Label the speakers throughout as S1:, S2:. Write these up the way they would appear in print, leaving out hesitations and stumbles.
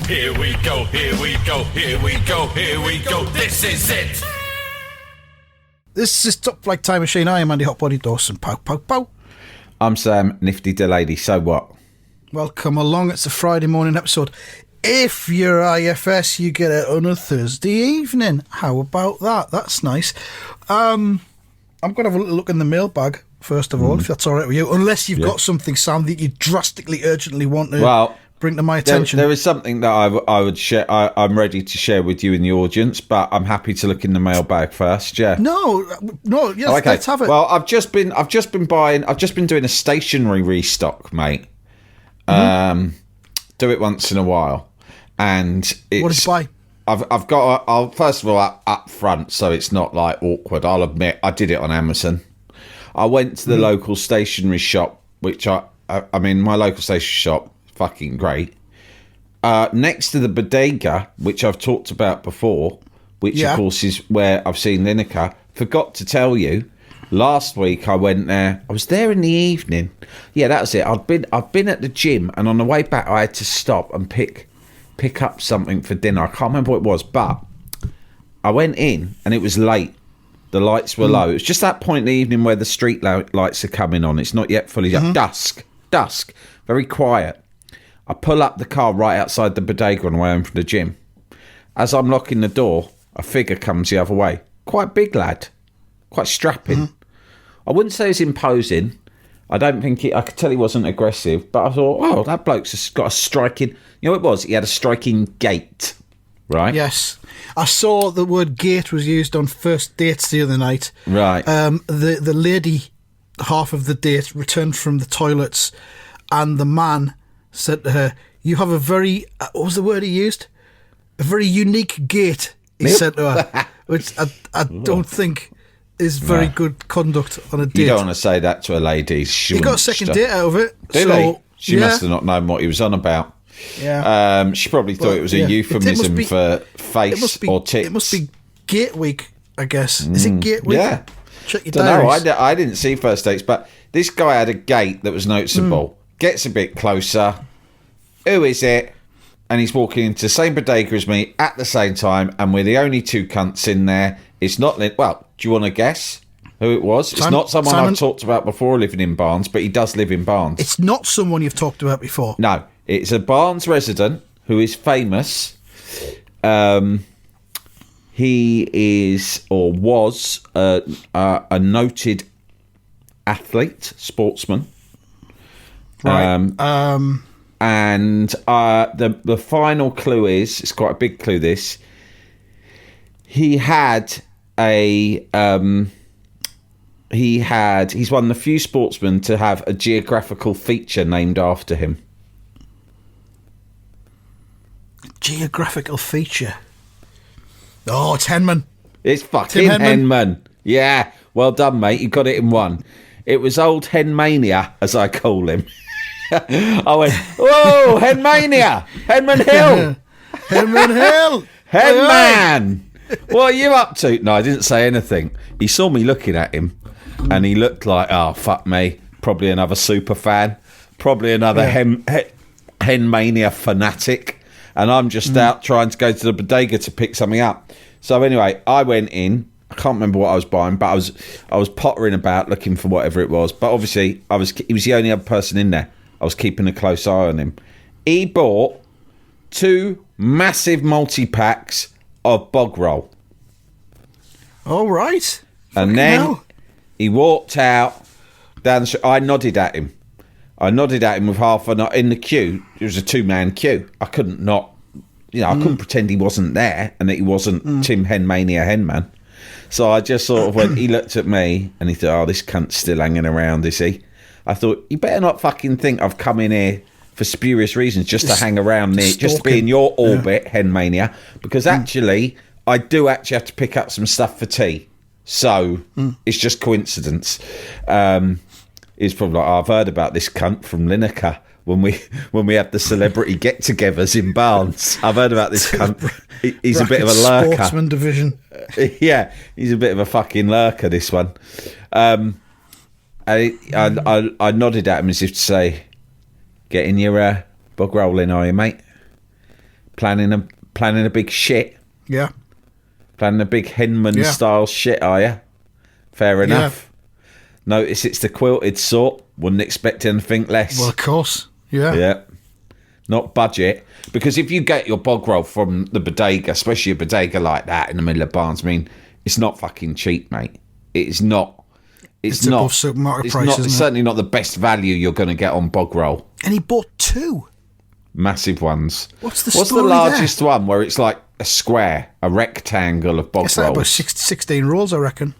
S1: Here we go, here we go, here we go, here we go. This is it.
S2: This is Top Flight Time Machine. I am Andy Hotbody Dawson. Pow, pow, pow.
S3: I'm Sam, Nifty Delady. So what?
S2: Welcome along. It's a Friday morning episode. If you're IFS, you get it on a Thursday evening. How about that? That's nice. I'm going to have a little look in the mailbag, first of all, if that's all right with you. Unless you've got something, Sam, that you drastically, urgently want to bring to my attention.
S3: There is something that I would share. I'm ready to share with you in the audience, but I'm happy to look in the mailbag first. Yeah.
S2: No. Yes,
S3: okay.
S2: Let's have it.
S3: Well, I've just been doing a stationery restock, mate. Do it once in a while, and it's.
S2: What did you buy?
S3: I've got. I'll first of all up front, so it's not like awkward. I'll admit I did it on Amazon. I went to the local stationery shop, which I mean, my local stationery shop, fucking great. Next to the bodega, which I've talked about before, which of course is where I've seen Lineker. Forgot to tell you, last week I went there. I was there in the evening. Yeah, that was it. I've been at the gym, and on the way back I had to stop and pick up something for dinner. I can't remember what it was, but I went in and it was late. The lights were low. It was just that point in the evening where the street lights are coming on. It's not yet fully dusk, very quiet. I pull up the car right outside the bodega on the way home from the gym. As I'm locking the door, a figure comes the other way. Quite big lad, quite strapping. I wouldn't say he's imposing. I don't think I could tell he wasn't aggressive, but I thought, oh, that bloke's got a striking. You know what it was? He had a striking gait, right?
S2: Yes. I saw the word gate was used on first dates the other night.
S3: Right.
S2: The lady, half of the date, returned from the toilets, and the man said to her, "You have a very," what was the word he used? A very unique gait, he said to her, which I don't think is very good conduct on a date.
S3: You don't want to say that to a lady.
S2: He got a second date out of it.
S3: Did he? She must have not known what he was on about.
S2: Yeah.
S3: She probably thought it was a euphemism for face or tits.
S2: It must be Gate Week, I guess. Is it Gate Week?
S3: Yeah.
S2: Check your diaries.
S3: No, I didn't see first dates, but this guy had a gait that was noticeable. Gets a bit closer. Who is it? And he's walking into the same bodega as me at the same time, and we're the only two cunts in there. It's not... Well, do you want to guess who it was? It's not someone I've talked about before living in Barnes, but he does live in Barnes.
S2: It's not someone you've talked about before.
S3: No, it's a Barnes resident who is famous. He is, or was, a noted athlete, sportsman.
S2: Right.
S3: And the final clue is, it's quite a big clue, this. He's one of the few sportsmen to have a geographical feature named after him.
S2: Geographical feature. Oh, it's Henman.
S3: It's fucking Henman. Yeah, well done, mate. You got it in one. It was old Henmania, as I call him. I went, whoa, Henmania, Henman Hill.
S2: Henman Hill.
S3: Henman. What are you up to? No, I didn't say anything. He saw me looking at him, and he looked like, oh, fuck me. Probably another super fan. Probably another Henmania fanatic. And I'm just out trying to go to the bodega to pick something up. So anyway, I went in. I can't remember what I was buying, but I was pottering about looking for whatever it was. But obviously, he was the only other person in there. I was keeping a close eye on him. He bought 2 massive multi-packs of bog roll.
S2: All right.
S3: And then he walked out down the street. I nodded at him. With half an hour in the queue. It was a 2-man queue. I couldn't not, I couldn't pretend he wasn't there and that he wasn't Tim Henmania Henman. So I just sort of went, he looked at me and he thought, oh, this cunt's still hanging around, is he? I thought, you better not fucking think I've come in here for spurious reasons just to hang around near, just to be in your orbit, Henmania, because actually, I do actually have to pick up some stuff for tea. So, it's just coincidence. He's probably like, oh, I've heard about this cunt from Lineker when we have the celebrity get-togethers in Barnes. I've heard about this cunt. He's a bit of a lurker.
S2: Sportsman division.
S3: Yeah, he's a bit of a fucking lurker, this one. I nodded at him as if to say, getting your bog rolling, are you, mate? Planning a big shit.
S2: Yeah.
S3: Planning a big Henman style shit, are you? Fair enough. Notice it's the quilted sort. Wouldn't expect anything less.
S2: Well, of course. Yeah.
S3: Yeah. Not budget. Because if you get your bog roll from the bodega, especially a bodega like that in the middle of Barnes, I mean, it's not fucking cheap, mate. It's not. It's not
S2: above supermarket price, isn't it?
S3: It's certainly not the best value you're going to get on bog roll.
S2: And he bought 2
S3: massive ones.
S2: What's the
S3: largest one where it's like a square, a rectangle of bog rolls?
S2: It's like about 16 rolls, I reckon.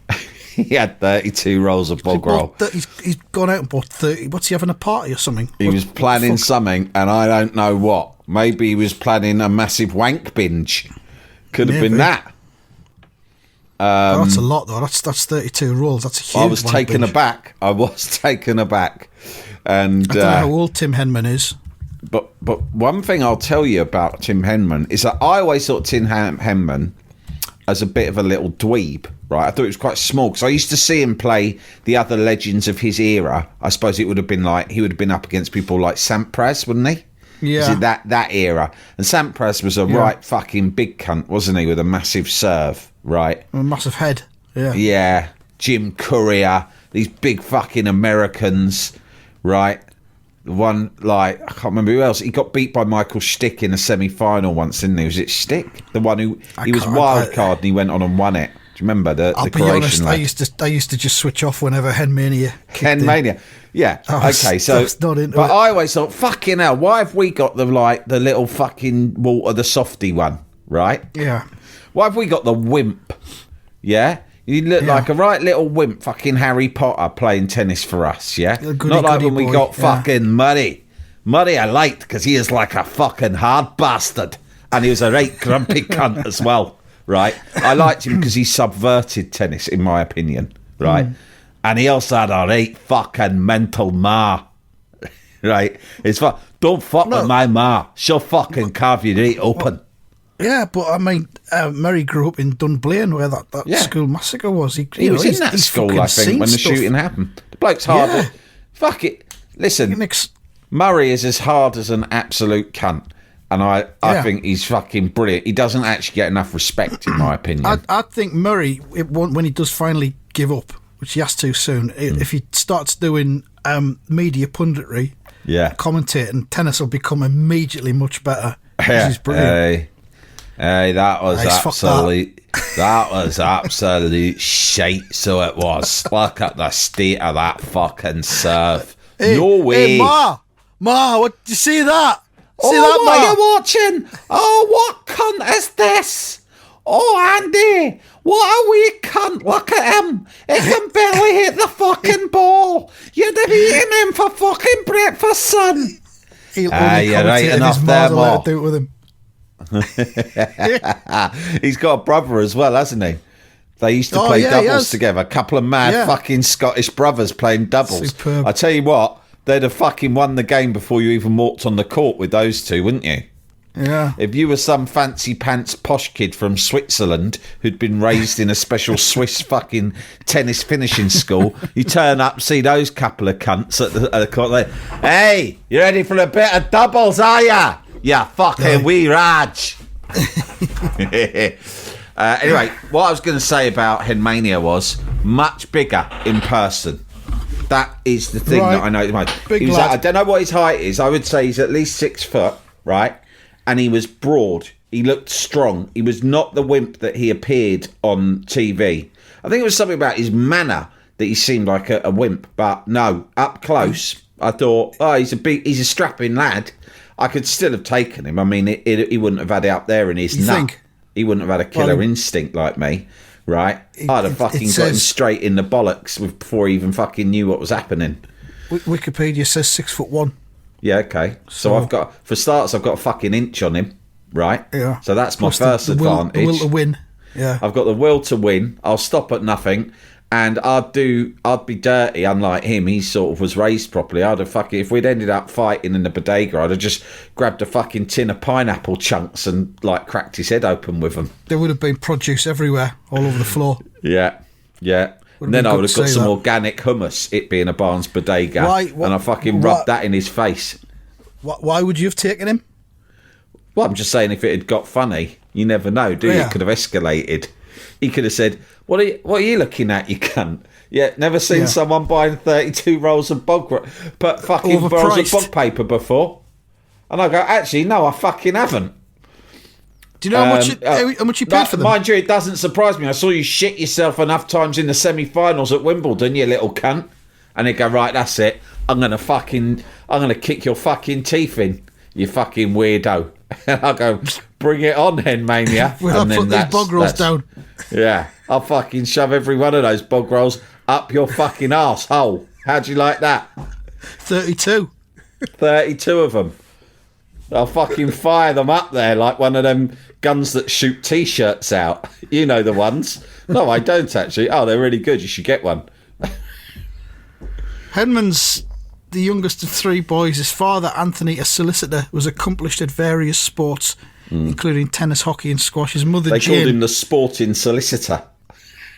S3: He had 32 rolls of bog roll.
S2: He's gone out and bought 30. What's he having, a party or something?
S3: He was planning something, and I don't know what. Maybe he was planning a massive wank binge. Could have been that.
S2: That's a lot, though. That's 32 rolls. That's a huge.
S3: I was taken aback. And
S2: I don't know how old Tim Henman is.
S3: But one thing I'll tell you about Tim Henman is that I always thought Tim Henman as a bit of a little dweeb, right? I thought he was quite small because I used to see him play the other legends of his era. I suppose it would have been like he would have been up against people like Sampras, wouldn't he?
S2: Yeah.
S3: That era. And Sampras was a right fucking big cunt, wasn't he? With a massive serve, right?
S2: A massive head. Yeah.
S3: Yeah. Jim Courier, these big fucking Americans, right? One, like, I can't remember who else. He got beat by Michael Stick in a semi-final once, didn't he? Was it Stick? The one who... He was wild card and he went on and won it. Do you remember the
S2: I'll
S3: Croatian
S2: be honest,
S3: lad?
S2: I used to just switch off whenever Henmania kicked
S3: Henmania. Yeah, okay, so...
S2: Not into
S3: but
S2: it.
S3: I always thought, fucking hell, why have we got the little fucking Walter the Softy one, right?
S2: Yeah.
S3: Why have we got the wimp? Yeah? You look like a right little wimp, fucking Harry Potter playing tennis for us, yeah? Not like when we got fucking Murray. Murray I liked because he is like a fucking hard bastard. And he was a right grumpy cunt as well, right? I liked him because he subverted tennis, in my opinion, right? And he also had a right fucking mental ma, right? It's don't fuck with my ma. She'll fucking carve you right open.
S2: Yeah, but I mean, Murray grew up in Dunblane where that school massacre was.
S3: He was in that school, I think, when the shooting happened. The bloke's hard.
S2: Yeah.
S3: Fuck it. Listen, Murray is as hard as an absolute cunt. And I think he's fucking brilliant. He doesn't actually get enough respect, in my opinion.
S2: I think Murray, when he does finally give up, which he has to soon, if he starts doing media punditry, commentating, tennis will become immediately much better. He's brilliant.
S3: Hey, that was absolute shite. So it was. Look at the state of that fucking serve. No way.
S2: Hey, Ma, what? Did you see that?
S3: What are you watching? Oh, what cunt is this? Oh, Andy, what a wee cunt. Look at him. He can barely hit the fucking ball. You'd have eaten him for fucking breakfast, son.
S2: You're right enough there, Ma. Do it with him.
S3: He's got a brother as well, hasn't he? They used to play doubles together. A couple of mad fucking Scottish brothers playing doubles.
S2: Superb.
S3: I tell you what, they'd have fucking won the game before you even walked on the court with those two, wouldn't you?
S2: Yeah.
S3: If you were some fancy pants posh kid from Switzerland who'd been raised in a special Swiss fucking tennis finishing school, you turn up, see those couple of cunts at the court, like, hey, you ready for a bit of doubles, are ya? Yeah, fucking wee Raj. Anyway, what I was going to say about Henmania was much bigger in person. That is the thing that I know most.
S2: Big lad.
S3: I don't know what his height is. I would say he's at least 6 foot, right? And he was broad. He looked strong. He was not the wimp that he appeared on TV. I think it was something about his manner that he seemed like a wimp. But no, up close, I thought, he's a strapping lad. I could still have taken him. I mean, he wouldn't have had it up there in his nut.
S2: Think?
S3: He wouldn't have had a killer instinct like me, right? I'd have fucking got him straight in the bollocks before he even fucking knew what was happening.
S2: Wikipedia says 6'1".
S3: Yeah, okay. So I've got, for starts, I've got a fucking inch on him, right?
S2: Yeah.
S3: So that's my
S2: Plus
S3: first advantage.
S2: The will to win. Yeah.
S3: I've got the will to win. I'll stop at nothing. And I'd be dirty, unlike him. He sort of was raised properly. If we'd ended up fighting in the bodega, I'd have just grabbed a fucking tin of pineapple chunks and like cracked his head open with them.
S2: There would have been produce everywhere, all over the floor.
S3: Yeah. And then I would have got some organic hummus, it being a Barnes bodega, and I fucking rubbed that in his face.
S2: Why would you have taken him?
S3: Well, I'm just saying, if it had got funny, you never know, do you?
S2: Yeah.
S3: It could have escalated. He could have said, what are you looking at, you cunt? Yeah, never seen someone buying 32 rolls of rolls of bog paper before. And I go, actually, no, I fucking haven't.
S2: Do you know how much you paid for them?
S3: Mind you, it doesn't surprise me. I saw you shit yourself enough times in the semi-finals at Wimbledon, you little cunt. And they go, right, that's it. I'm gonna kick your fucking teeth in, you fucking weirdo. And I go, bring it on then, mania.
S2: Well, I'll put these bog rolls down.
S3: Yeah, I'll fucking shove every one of those bog rolls up your fucking arsehole. How'd you like that?
S2: 32.
S3: 32 of them. I'll fucking fire them up there like one of them guns that shoot T-shirts out. You know the ones. No, I don't actually. Oh, they're really good. You should get one.
S2: Henman's the youngest of three boys. His father, Anthony, a solicitor, was accomplished at various sports, including tennis, hockey and squash. His mother,
S3: They
S2: Jane...
S3: called him the sporting solicitor.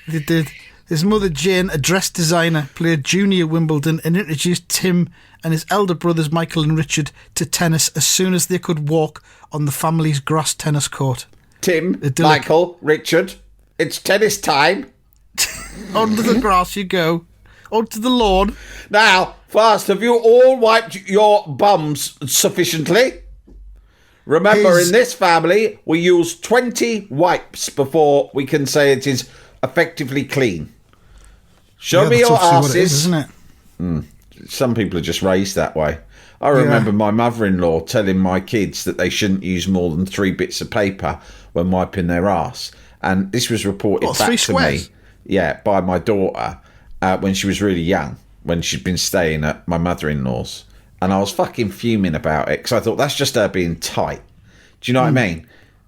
S2: They did. His mother, Jane, a dress designer, played junior Wimbledon and introduced Tim and his elder brothers, Michael and Richard, to tennis as soon as they could walk on the family's grass tennis court.
S3: Tim, Michael, Richard, it's tennis time.
S2: Onto the grass you go. Onto the lawn.
S3: Now, first, have you all wiped your bums sufficiently? Remember, in this family, we use 20 wipes before we can say it is effectively clean. Show me your asses.
S2: Isn't it?
S3: Some people are just raised that way. I remember my mother-in-law telling my kids that they shouldn't use more than 3 bits of paper when wiping their ass. And this was reported back to me, by my daughter when she was really young, when she'd been staying at my mother-in-law's. And I was fucking fuming about it because I thought that's just her being tight. Do you know what I mean?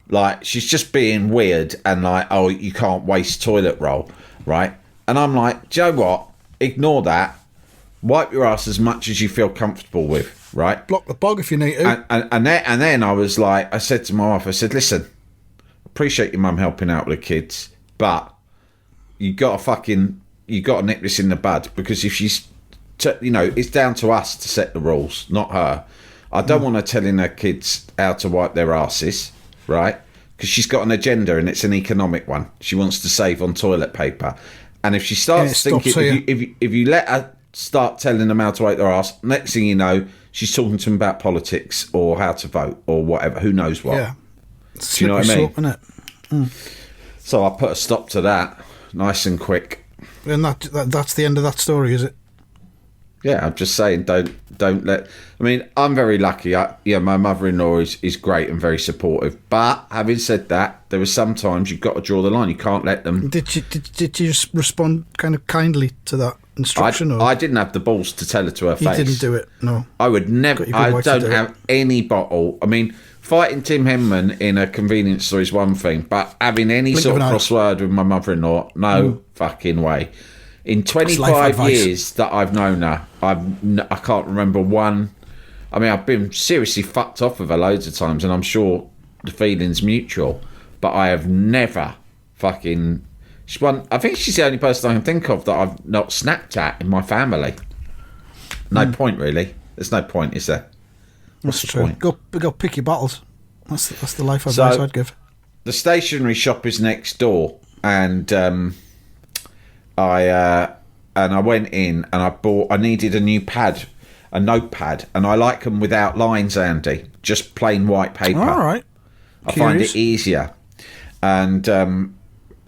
S3: Like, she's just being weird and like, oh, you can't waste toilet roll, right? And I'm like, do you know what? Ignore that. Wipe your ass as much as you feel comfortable with, right?
S2: Block the bog if you need to.
S3: And then I was like, I said to my wife, I said, listen, appreciate your mum helping out with the kids, but you got to nip this in the bud, because if she's, it's down to us to set the rules, not her. I don't want her telling her kids how to wipe their asses, right? Because she's got an agenda and it's an economic one. She wants to save on toilet paper. And if she starts thinking, if you let her start telling them how to wipe their ass, next thing you know, she's talking to them about politics or how to vote or whatever, who knows what.
S2: Yeah.
S3: Do you know what I mean?
S2: Slope, innit?
S3: So I put a stop to that, nice and quick.
S2: And that's the end of that story, is it?
S3: Yeah, I'm just saying, don't let... I mean, I'm very lucky. My mother-in-law is great and very supportive. But having said that, there are some times you've got to draw the line. You can't let them...
S2: Did you respond kind of kindly to that instruction?
S3: I didn't have the balls to tell her to her face.
S2: You didn't do it, no.
S3: I would never... I don't have any bottle. I mean, fighting Tim Henman in a convenience store is one thing, but having any sort of crossword with my mother-in-law, no fucking way. In 25 years that I've known her, I can't remember one. I mean, I've been seriously fucked off with her loads of times, and I'm sure the feeling's mutual, but I have never fucking... I think she's the only person I can think of that I've not snapped at in my family. No point, really. There's no point, is there?
S2: What's the point? Go pick your battles. That's the life advice I'd give.
S3: The stationery shop is next door, and I went in and I needed a new a notepad, and I like them without lines, Andy, just plain white paper.
S2: All right.
S3: I find it easier. And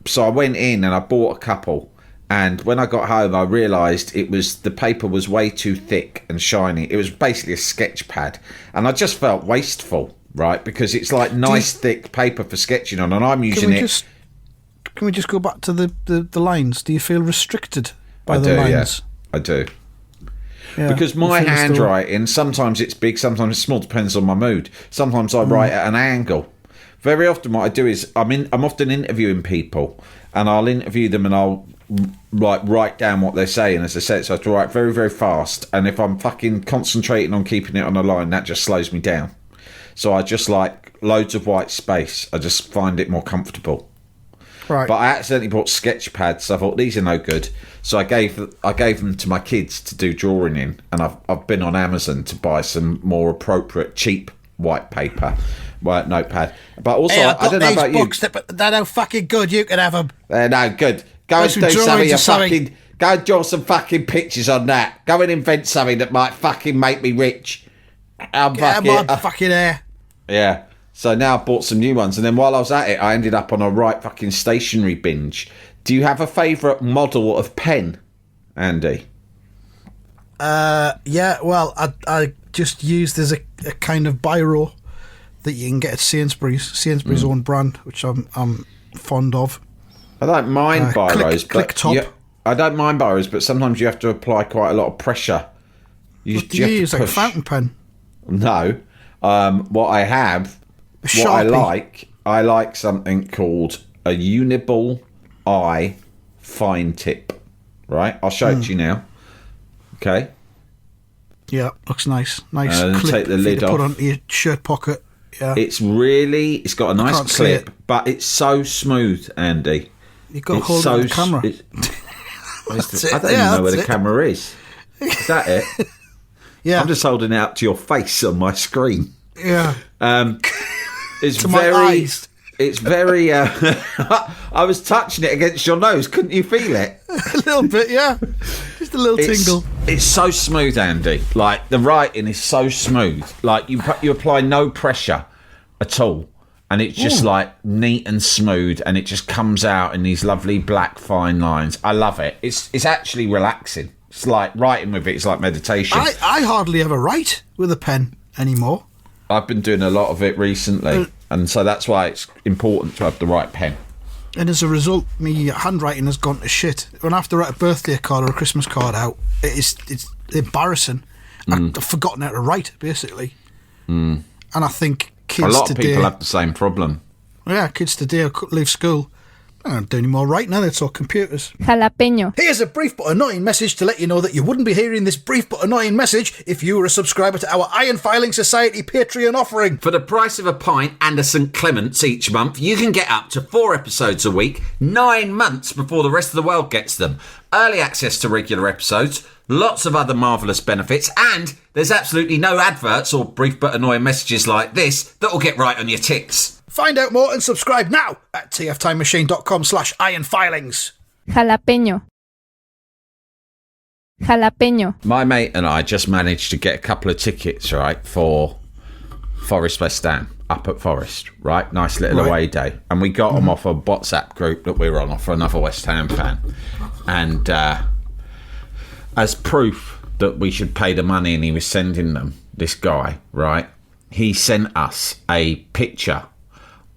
S3: so I went in and I bought a couple, and when I got home I realised the paper was way too thick and shiny. It was basically a sketch pad, and I just felt wasteful, right? Because it's like nice thick paper for sketching on, and I'm using it...
S2: Can we just go back to the lines? Do you feel restricted by the lines?
S3: Yeah, I do. Yeah, because my handwriting, sometimes it's big, sometimes it's small, depends on my mood. Sometimes I write at an angle. Very often what I do is I'm often interviewing people, and I'll interview them and I'll write down what they're saying, as I said, so I have to write very, very fast, and if I'm fucking concentrating on keeping it on a line, that just slows me down. So I just like loads of white space. I just find it more comfortable.
S2: Right.
S3: But I accidentally bought sketch pads, so I thought these are no good. So I gave them to my kids to do drawing in, and I've been on Amazon to buy some more appropriate cheap white paper. notepad. But also,
S2: Hey,
S3: I don't know about you.
S2: Books they're no fucking good. You can have them.
S3: They're no good. Go and
S2: some
S3: do some of
S2: drawings
S3: your
S2: or something.
S3: fucking... Go and draw some fucking pictures on that. Go and invent something that might fucking make me rich.
S2: Fucking hair.
S3: Yeah. So now I bought some new ones. And then while I was at it, I ended up on a right fucking stationery binge. Do you have a favourite model of pen, Andy?
S2: Yeah, well, I just used as a kind of biro that you can get at Sainsbury's own brand, which I'm fond of.
S3: I don't mind biros,
S2: click top.
S3: I don't mind biros, but sometimes you have to apply quite a lot of pressure.
S2: Do you use like a fountain pen?
S3: No. What I have, I like something called a Uniball Eye Fine Tip. Right? I'll show it to you now. Okay.
S2: Yeah, looks nice. Nice clip.
S3: Take the lid off.
S2: Put onto your shirt pocket. Yeah.
S3: It's got a nice clip, but it's so smooth, Andy.
S2: You've got to hold it with the camera.
S3: I don't even know where the camera is. Is that it?
S2: Yeah.
S3: I'm just holding it out to your face on my screen.
S2: Yeah.
S3: It's
S2: to my eyes.
S3: It's very... I was touching it against your nose. Couldn't you feel it?
S2: A little bit, yeah. Just a little tingle.
S3: It's so smooth, Andy. Like, the writing is so smooth. Like, you apply no pressure at all. And it's just, like, neat and smooth. And it just comes out in these lovely black fine lines. I love it. It's actually relaxing. It's like writing with it. It's like meditation.
S2: I hardly ever write with a pen anymore.
S3: I've been doing a lot of it recently. And so that's why it's important to have the right pen.
S2: And as a result, my handwriting has gone to shit. When I have to write a birthday card or a Christmas card out, it's embarrassing. I've forgotten how to write, basically. And I think kids today...
S3: A lot of people have the same problem.
S2: Yeah, kids today leave school. I don't do any more writing now, it's all computers.
S4: Jalapeño.
S2: Here's a brief but annoying message to let you know that you wouldn't be hearing this brief but annoying message if you were a subscriber to our Iron Filing Society Patreon offering.
S5: For the price of a pint and a St Clement's each month, you can get up to 4 episodes a week, 9 months before the rest of the world gets them. Early access to regular episodes, lots of other marvellous benefits, and there's absolutely no adverts or brief but annoying messages like this that'll get right on your tits.
S2: Find out more and subscribe now at tftimemachine.com/ironfilings.
S4: Jalapeño. Jalapeño.
S3: My mate and I just managed to get a couple of tickets, right, for Forest West Ham, up at Forest, right? Nice little away day. And we got them off a WhatsApp group that we were on, off for another West Ham fan. And as proof that we should pay the money and he was sending them, this guy, right, he sent us a picture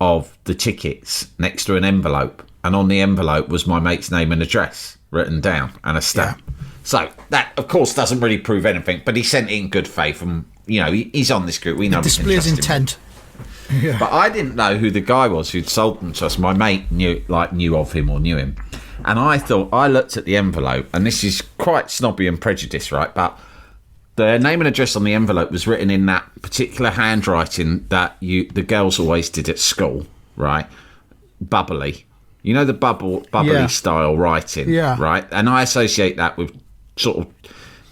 S3: of the tickets next to an envelope, and on the envelope was my mate's name and address written down and a stamp. Yeah. So that, of course, doesn't really prove anything, but he sent it in good faith, and you know he's on this group. We know
S2: it displays intent.
S3: Yeah. But I didn't know who the guy was who'd sold them to us. My mate knew of him or knew him, and I looked at the envelope, and this is quite snobby and prejudiced, right? But the name and address on the envelope was written in that particular handwriting that the girls always did at school, right? Bubbly. You know the bubbly style writing, right? And I associate that with sort of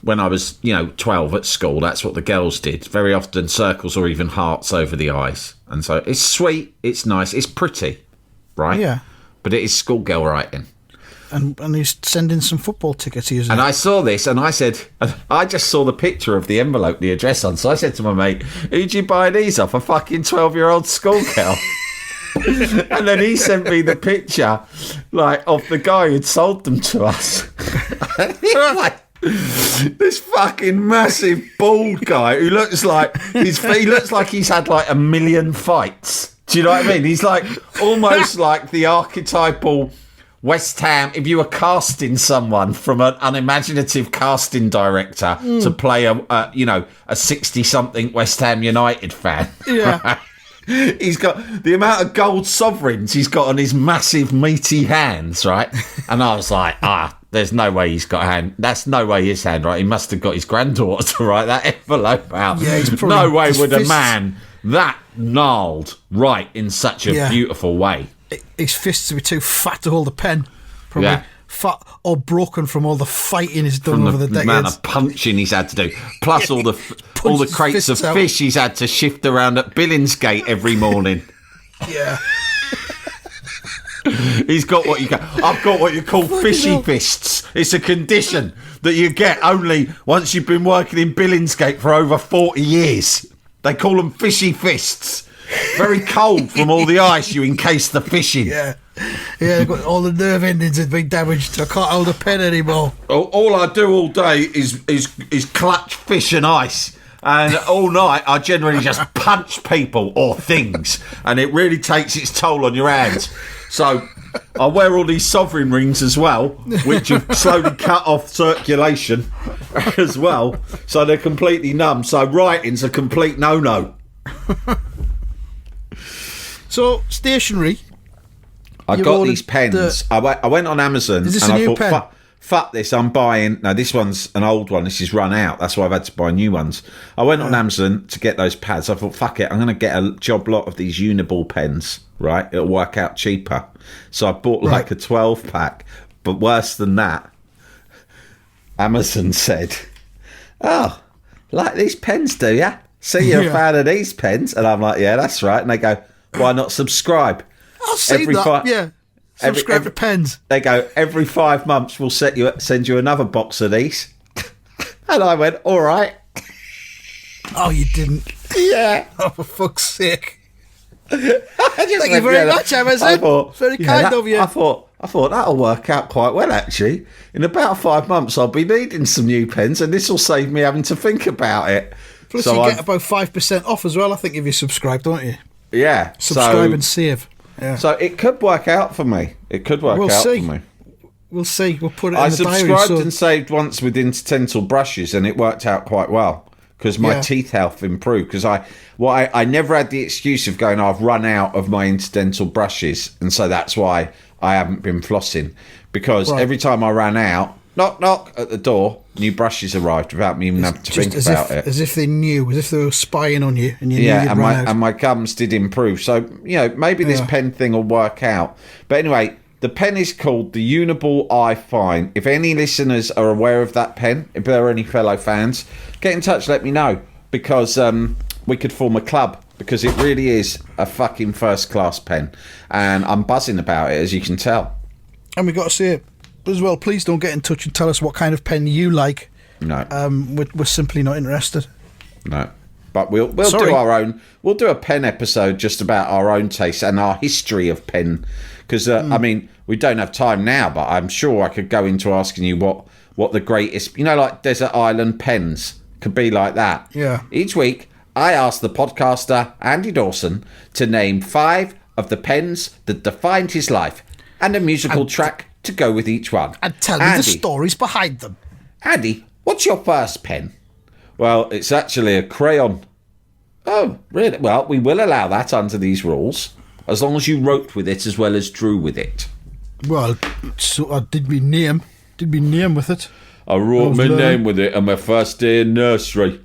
S3: when I was, 12 at school. That's what the girls did. Very often circles or even hearts over the eyes. And so it's sweet, it's nice, it's pretty, right? Yeah. But it is schoolgirl writing.
S2: And he's sending some football tickets.
S3: And I saw this, and I said, I just saw the picture of the envelope, the address on. So I said to my mate, who'd you buy these off? A fucking 12-year-old schoolgirl. And then he sent me the picture, of the guy who'd sold them to us. This fucking massive bald guy who looks like he looks like he's had 1 million fights. Do you know what I mean? He's almost like the archetypal West Ham, if you were casting someone from an unimaginative casting director to play a 60-something West Ham United fan. Yeah. He's got the amount of gold sovereigns he's got on his massive meaty hands, right? And I was like, there's no way he's got a hand. That's no way his hand, right? He must have got his granddaughter to write that envelope out. Yeah, no way would a man that gnarled write in such a beautiful way.
S2: His fists would be too fat to hold a pen. Probably fat or broken from all the fighting he's done
S5: From
S2: over the
S5: the amount
S2: decades.
S5: of punching he's had to do, plus all the
S2: Punches
S5: crates of
S2: fists out.
S5: fish he's had to shift around at Billingsgate every morning.
S2: Yeah.
S5: He's got what you go. I've got what you call fishy fists. It's a condition that you get only once you've been working in Billingsgate for over 40 years. They call them fishy fists. Very cold from all the ice you encase the fish in.
S2: Yeah. Yeah, got all the nerve endings have been damaged. I can't hold a pen anymore.
S5: All I do all day is clutch fish and ice. And all night I generally just punch people or things. And it really takes its toll on your hands. So I wear all these sovereign rings as well, which have slowly cut off circulation as well. So they're completely numb. So writing's a complete no-no.
S2: So, stationery.
S3: I
S2: You've
S3: got
S2: ordered
S3: these pens. I went on Amazon
S2: Is this
S3: and
S2: a
S3: I
S2: new
S3: thought,
S2: pen?
S3: fuck this, I'm buying. No, this one's an old one. This is run out. That's why I've had to buy new ones. I went on Amazon to get those pads. I thought, fuck it, I'm going to get a job lot of these Uniball pens, right? It'll work out cheaper. So I bought like a 12 pack. But worse than that, Amazon said, oh, like these pens, do ya? See, you're a fan of these pens? And I'm like, yeah, that's right. And they go, why not subscribe?
S2: I've seen that, yeah. Subscribe to pens.
S3: They go, every 5 months we'll send you another box of these. And I went, all right.
S2: Oh, you didn't.
S3: Yeah.
S2: Oh, for fuck's sake.
S3: Thank
S2: Thank you very much, Amazon. Very kind of you.
S3: I thought that'll work out quite well, actually. In about 5 months, I'll be needing some new pens, and this will save me having to think about it.
S2: Plus, you get about 5% off as well, I think, if you subscribe, don't you?
S3: Yeah.
S2: Subscribe and save. Yeah.
S3: So it could work out for me. It could work out for me.
S2: We'll see. We'll put it
S3: I
S2: in the diary.
S3: subscribed and saved once with incidental brushes, and it worked out quite well because my teeth health improved. Because I never had the excuse of going, I've run out of my incidental brushes, and so that's why I haven't been flossing. Because every time I ran out, knock knock at the door, new brushes arrived without me even having to think about it.
S2: As if they knew, as if they were spying on you, and you knew you'd
S3: and
S2: run out.
S3: and my gums did improve. So maybe this pen thing will work out. But anyway, the pen is called the Uniball iFine. If any listeners are aware of that pen, if there are any fellow fans, get in touch. Let me know, because we could form a club, because it really is a fucking first class pen, and I'm buzzing about it, as you can tell.
S2: And we got to say it as well. Please don't get in touch and tell us what kind of pen you like.
S3: No,
S2: we're simply not interested.
S3: no. But we'll do our own. We'll do a pen episode just about our own taste and our history of pen. Because I mean, we don't have time now, but I'm sure I could go into asking you what the greatest, like desert island pens could be like that.
S2: Yeah.
S3: Each week, I ask the podcaster Andy Dawson to name 5 of the pens that defined his life and a musical track to go with each one.
S2: And tell me the stories behind them.
S3: Andy, what's your first pen? Well, it's actually a crayon. Oh, really? Well, we will allow that under these rules, as long as you wrote with it as well as drew with it.
S2: Well, so I did me name with it.
S3: I wrote my name with it on my first day in nursery,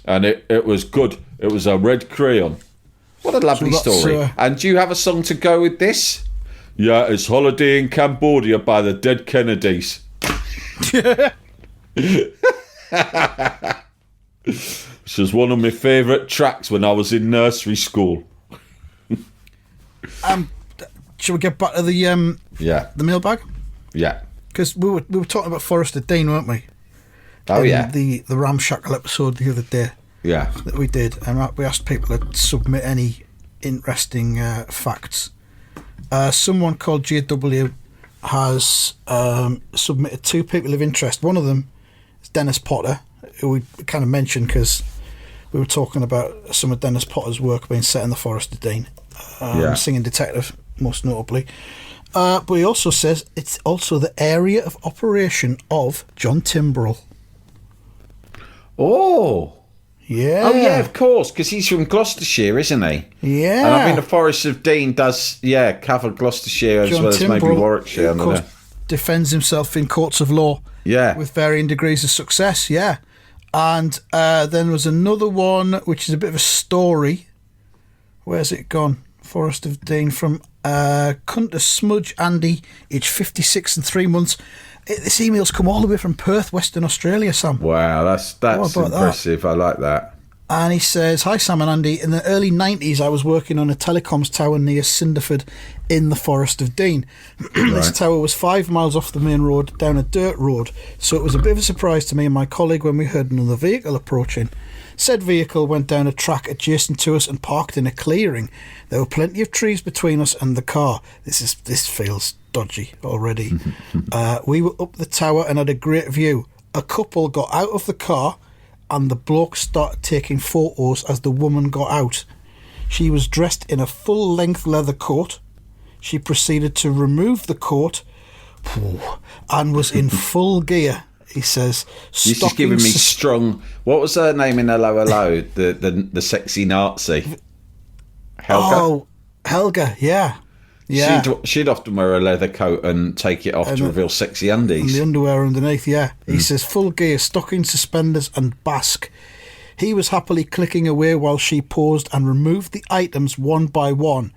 S3: and it was good. It was a red crayon. What a lovely story. And do you have a song to go with this? Yeah, it's Holiday in Cambodia by the Dead Kennedys. This was one of my favourite tracks when I was in nursery school.
S2: Shall we get back to the the mailbag?
S3: Yeah.
S2: Because we were talking about Forest of Dean, weren't we?
S3: Oh,
S2: in the ramshackle episode the other day.
S3: Yeah.
S2: That we did, and we asked people to submit any interesting facts. Someone called JW has submitted 2 people of interest. One of them is Dennis Potter, who we kind of mentioned because we were talking about some of Dennis Potter's work being set in the Forest of Dean, Singing Detective, most notably. But he also says it's also the area of operation of John Timbrell.
S3: Oh.
S2: Yeah.
S3: Oh, yeah, of course, because he's from Gloucestershire, isn't he?
S2: Yeah.
S3: And I mean, the Forest of Dean does, cover Gloucestershire as well as maybe Warwickshire.
S2: Of course, defends himself in courts of law.
S3: Yeah.
S2: With varying degrees of success, yeah. And then was another one, which is a bit of a story. Where's it gone? Forest of Dean from Cunter Smudge Andy, age 56 and 3 months. This email's come all the way from Perth, Western Australia, Sam.
S3: Wow, that's
S2: What about
S3: impressive. I like that.
S2: And he says, "Hi Sam and Andy, in the early 90s I was working on a telecoms tower near Cinderford in the Forest of Dean. This tower was 5 miles off the main road down a dirt road, so it was a bit of a surprise to me and my colleague when we heard another vehicle approaching. Said vehicle went down a track adjacent to us and parked in a clearing. There were plenty of trees between us and the car." This feels dodgy already. "We were up the tower and had a great view. A couple got out of the car and the bloke started taking photos as the woman got out. She was dressed in a full-length leather coat. She proceeded to remove the coat and was in full gear," he says.
S3: This is giving me strong... What was her name in Hello Hello? The sexy Nazi? Helga?
S2: Oh, Helga, yeah. Yeah.
S3: She'd often wear a leather coat and take it off to reveal sexy undies.
S2: And the underwear underneath, yeah. He says full gear, stockings, suspenders and basque. He was happily clicking away while she paused and removed the items one by one.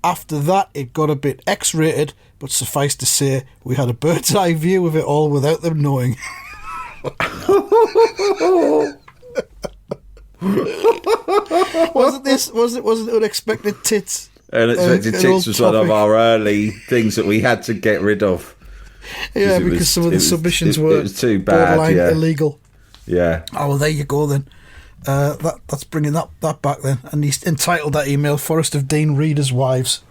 S2: After that, it got a bit X-rated, but suffice to say, we had a bird's eye view of it all without them knowing. Wasn't unexpected tits?
S3: Unexpected tits was one of our early things that we had to get rid of.
S2: Yeah, because some of the submissions were
S3: it was too bad,
S2: borderline illegal.
S3: Yeah.
S2: Oh, well, there you go then. That's bringing that back then. And he's entitled that email, Forest of Dean Readers' Wives.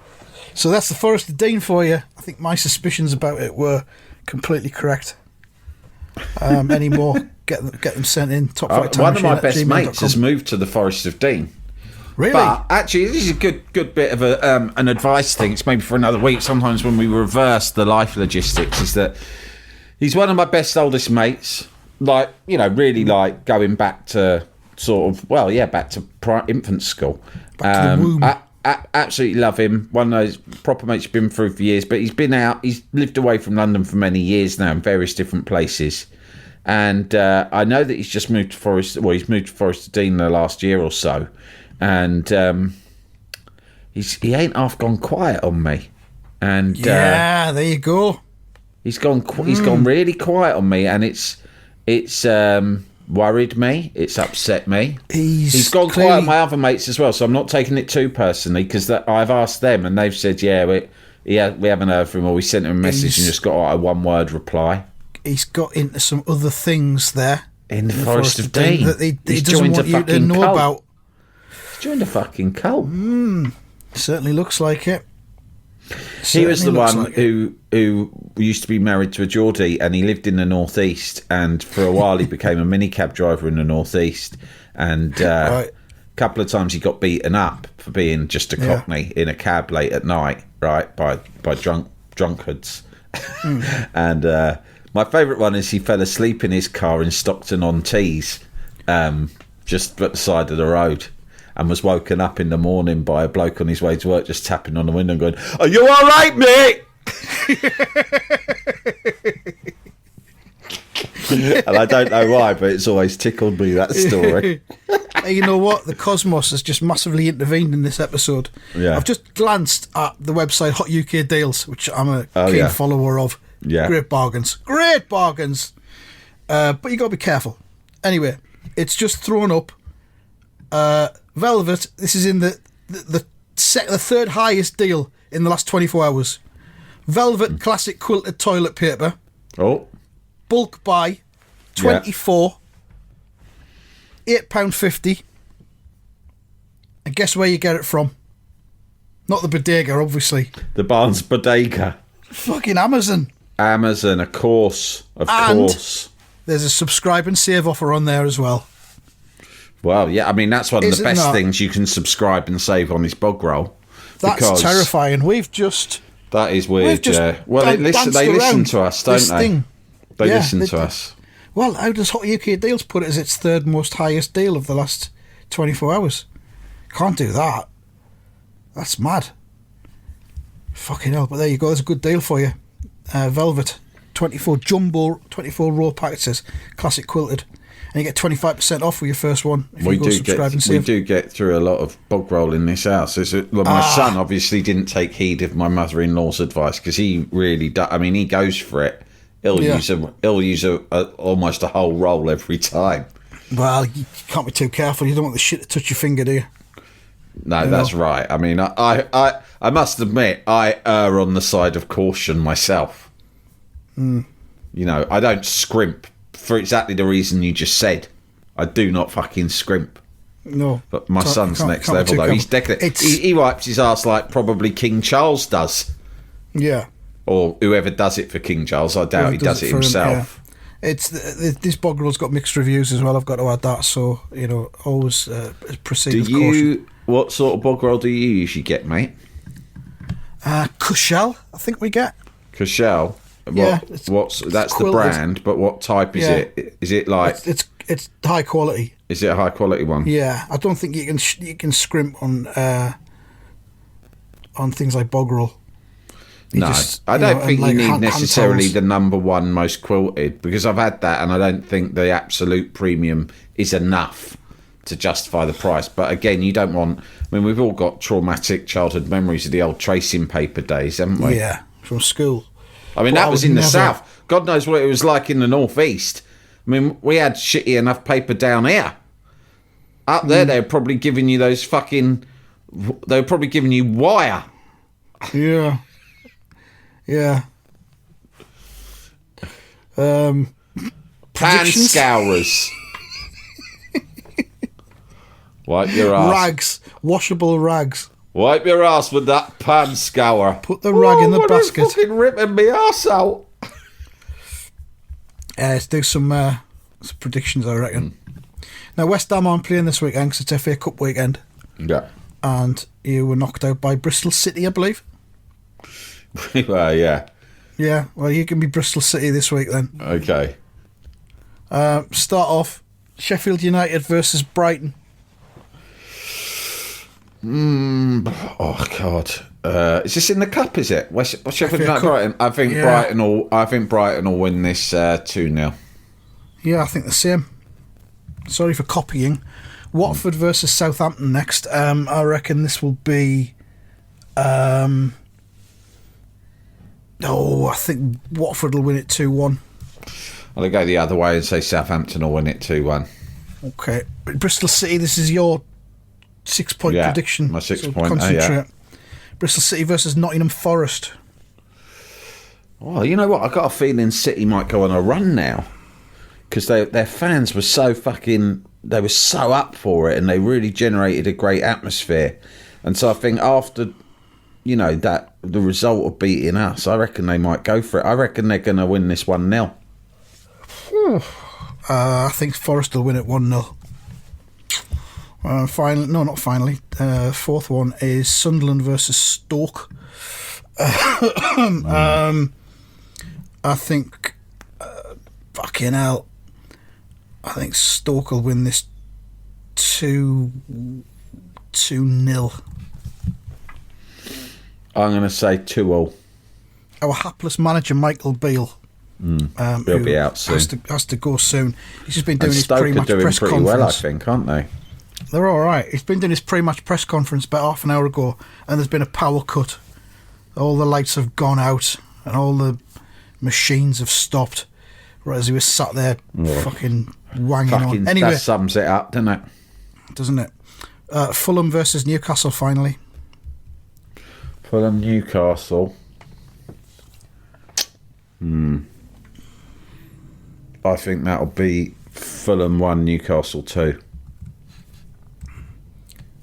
S2: So that's the Forest of Dean for you. I think my suspicions about it were completely correct. Any more, get them sent in.
S3: One of my best mates has moved to the Forest of Dean.
S2: Really?
S3: But actually, this is a good bit of an advice thing. It's maybe for another week. Sometimes when we reverse the life logistics, is that he's one of my best oldest mates. Like, you know, really like going back to sort of, well, yeah, back to infant school.
S2: Back to the womb.
S3: I absolutely love him. One of those proper mates you've been through for years. But he's been out. He's lived away from London for many years now in various different places. And I know that he's just moved to Forest. Well, he's moved to Forest of Dean in the last year or so. And he ain't half gone quiet on me. And
S2: yeah, there you go.
S3: He's gone really quiet on me, and it's worried me. It's upset me. He's gone quiet on my other mates as well. So I'm not taking it too personally, because I've asked them and they've said, we haven't heard from him, or we sent him a message and just got a one-word reply. He's got into some other things there
S2: in the Forest of Dean that he doesn't want you to know
S3: cult.
S2: about.
S3: Joined a fucking cult.
S2: Certainly looks like it.
S3: He was the one who used to be married to a Geordie, and he lived in the northeast, and for a while he became a minicab driver in the northeast, and a couple of times he got beaten up for being just a cockney in a cab late at night, right, by drunkards. And my favourite one is he fell asleep in his car in Stockton-on-Tees, just at the side of the road, and was woken up in the morning by a bloke on his way to work just tapping on the window and going, "Are you all right, mate?" And I don't know why, but it's always tickled me, that story.
S2: Hey, you know what? The cosmos has just massively intervened in this episode.
S3: Yeah.
S2: I've just glanced at the website Hot UK Deals, which I'm a keen follower of.
S3: Yeah.
S2: Great bargains. Great bargains. But you got to be careful. Anyway, it's just thrown up Velvet. This is in the third highest deal in the last 24 hours. Velvet classic quilted toilet paper.
S3: Oh.
S2: Bulk buy, 24. £8.50. And guess where you get it from? Not the bodega, obviously.
S3: The Barnes Bodega.
S2: Fucking Amazon.
S3: Amazon, of course. Of course.
S2: There's a subscribe and save offer on there as well.
S3: Well, yeah, I mean, that's one of the best things. You can subscribe and save on this bog roll.
S2: That's terrifying.
S3: That is weird, yeah. Well, they listen to us, don't they? They listen to us.
S2: Well, how does Hot UK Deals put it as its third most highest deal of the last 24 hours? Can't do that. That's mad. Fucking hell, but there you go. There's a good deal for you. Velvet, 24 jumbo, 24 roll packets, classic quilted. and you get 25% off with your first one if
S3: We
S2: you go subscribe and
S3: we
S2: save.
S3: do get through a lot of bog roll in this house. My son obviously didn't take heed of my mother-in-law's advice because he really I mean, he goes for it. He'll use almost a whole roll every time.
S2: Well, you can't be too careful. You don't want the shit to touch your finger, do you?
S3: No, that's right. I mean, I must admit, I err on the side of caution myself. You know, I don't scrimp for exactly the reason you just said. I do not fucking scrimp.
S2: No.
S3: But my son's next
S2: can't be
S3: level,
S2: too
S3: though. He's
S2: careful.
S3: decadent. He wipes his ass like probably King Charles does.
S2: Yeah.
S3: Or whoever does it for King Charles. I doubt he does it
S2: for him,
S3: himself.
S2: yeah. This bog roll's got mixed reviews as well. I've got to add that. So, you know, always proceed with caution.
S3: What sort of bog roll do you usually get, mate?
S2: Cushell, I think we get.
S3: Cushell?
S2: Yeah,
S3: that's
S2: quilted.
S3: the brand, but what type is it? Is it like
S2: it's high quality?
S3: Is it a high quality one?
S2: Yeah, I don't think you can scrimp on things like bog roll.
S3: I don't think you need necessarily the number one most quilted, because I've had that and I don't think the absolute premium is enough to justify the price. But again, you don't want. I mean, we've all got traumatic childhood memories of the old tracing paper days, haven't we?
S2: Yeah, from school.
S3: I mean,
S2: But
S3: that was in the south. God knows what it was like in the northeast. I mean, we had shitty enough paper down here. Up there, they're probably giving you those fucking. They're probably giving you wire.
S2: Yeah. Yeah.
S3: Pan
S2: Predictions?
S3: scourers. Wipe your ass.
S2: Rags, washable rags.
S3: Wipe your ass with that pan scour.
S2: Put the rag in the
S3: what is
S2: basket.
S3: fucking ripping me ass out.
S2: Let's do some predictions, I reckon. Now, West Ham aren't playing this weekend because it's FA Cup weekend.
S3: Yeah.
S2: And you were knocked out by Bristol City, I believe.
S3: Well, yeah.
S2: Yeah, well, you can be Bristol City this week then.
S3: Okay.
S2: Start off, Sheffield United versus Brighton.
S3: Oh God. Is this in the cup? Is it? What's Sheffield
S2: FA
S3: United?
S2: Cup.
S3: Brighton. I think
S2: Yeah.
S3: Brighton will win this 2-0.
S2: Yeah, I think the same. Sorry for copying. Watford versus Southampton next. I reckon this will be. I think Watford will win it 2-1.
S3: I'll go the other way and say Southampton will win it 2-1.
S2: Okay. Bristol City, this is your 6-point prediction.
S3: My 6
S2: so
S3: point.
S2: concentrate. Bristol City versus Nottingham Forest.
S3: Oh, you know what? I got a feeling City might go on a run now, because their fans were so fucking. They were so up for it, and they really generated a great atmosphere. And so I think after, you know, that the result of beating us, I reckon they might go for it. I reckon they're going to win this 1-0.
S2: I think Forest will win it 1-0. Finally, fourth one is Sunderland versus Stoke. I think, fucking hell, I think Stoke will win this 2-0.
S3: I'm going to say 2-0.
S2: Our hapless manager Michael Beale.
S3: He'll be out soon.
S2: Has to go soon. He's just been doing
S3: And
S2: his
S3: Stoke are
S2: pre-match
S3: doing
S2: press
S3: pretty
S2: conference.
S3: well, I think, aren't they?
S2: They're all right. He's been doing his pre-match press conference about half an hour ago, and there's been a power cut. All the lights have gone out, and all the machines have stopped. Whereas he was sat there, fucking wanging on. Anyway,
S3: that sums it up, doesn't it?
S2: doesn't it? Fulham versus Newcastle finally.
S3: Fulham, Newcastle. I think that'll be Fulham 1, Newcastle 2.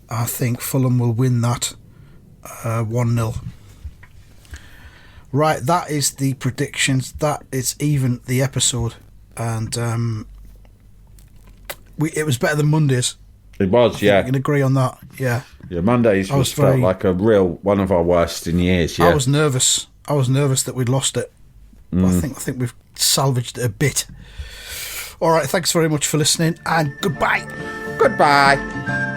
S2: I think Fulham will win that 1-0. Right, that is the predictions. That is even the episode. And it was better than Mondays.
S3: It was, yeah.
S2: You can agree on that, yeah.
S3: Yeah, Mondays was felt like a real one of our worst in years, yeah.
S2: I was nervous. That we'd lost it. But I think we've salvaged it a bit. All right, thanks very much for listening, and goodbye.
S3: Goodbye.